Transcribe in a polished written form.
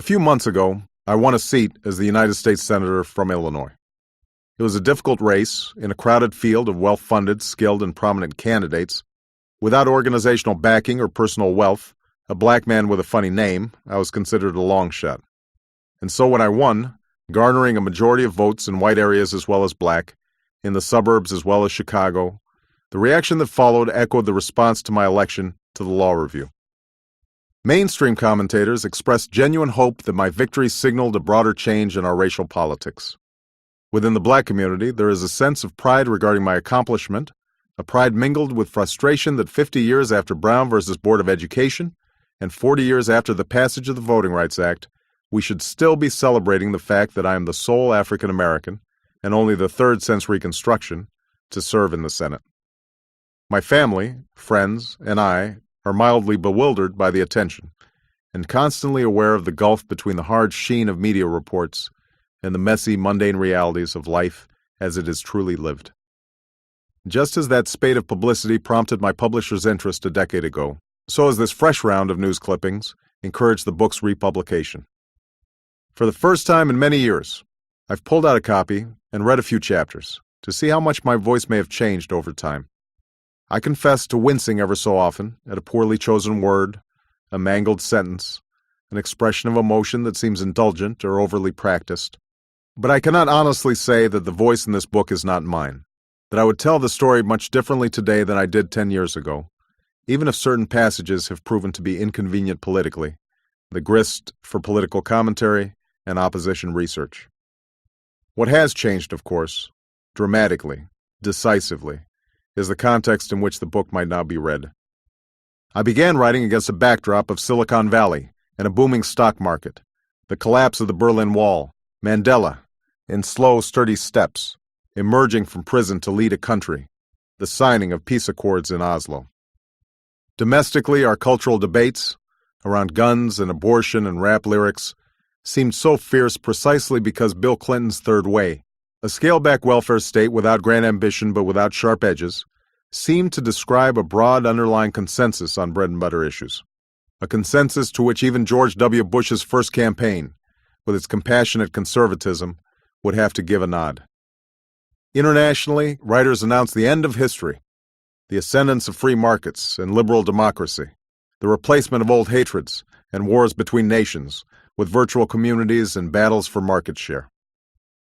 A few months ago, I won a seat as the United States Senator from Illinois. It was a difficult race in a crowded field of well-funded, skilled, and prominent candidates. Without organizational backing or personal wealth, a black man with a funny name, I was considered a long shot. And so when I won, garnering a majority of votes in white areas as well as black, in the suburbs as well as Chicago, the reaction that followed echoed the response to my election to the Law Review. Mainstream commentators expressed genuine hope that my victory signaled a broader change in our racial politics. Within the black community, there is a sense of pride regarding my accomplishment, a pride mingled with frustration that 50 years after Brown versus Board of Education and 40 years after the passage of the Voting Rights Act, we should still be celebrating the fact that I am the sole African American, and only the third since Reconstruction, to serve in the Senate. My family, friends, and I are mildly bewildered by the attention, and constantly aware of the gulf between the hard sheen of media reports and the messy, mundane realities of life as it is truly lived. Just as that spate of publicity prompted my publisher's interest a decade ago, so has this fresh round of news clippings encouraged the book's republication. For the first time in many years, I've pulled out a copy and read a few chapters to see how much my voice may have changed over time. I confess to wincing ever so often at a poorly chosen word, a mangled sentence, an expression of emotion that seems indulgent or overly practiced. But I cannot honestly say that the voice in this book is not mine, that I would tell the story much differently today than I did 10 years ago, even if certain passages have proven to be inconvenient politically, the grist for political commentary and opposition research. What has changed, of course, dramatically, decisively, is the context in which the book might now be read. I began writing against a backdrop of Silicon Valley and a booming stock market, the collapse of the Berlin Wall, Mandela, in slow, sturdy steps, emerging from prison to lead a country, the signing of peace accords in Oslo. Domestically, our cultural debates around guns and abortion and rap lyrics seemed so fierce precisely because Bill Clinton's third way, a scaled-back welfare state without grand ambition but without sharp edges, seemed to describe a broad underlying consensus on bread-and-butter issues, a consensus to which even George W. Bush's first campaign, with its compassionate conservatism, would have to give a nod. Internationally, writers announced the end of history, the ascendance of free markets and liberal democracy, the replacement of old hatreds and wars between nations with virtual communities and battles for market share.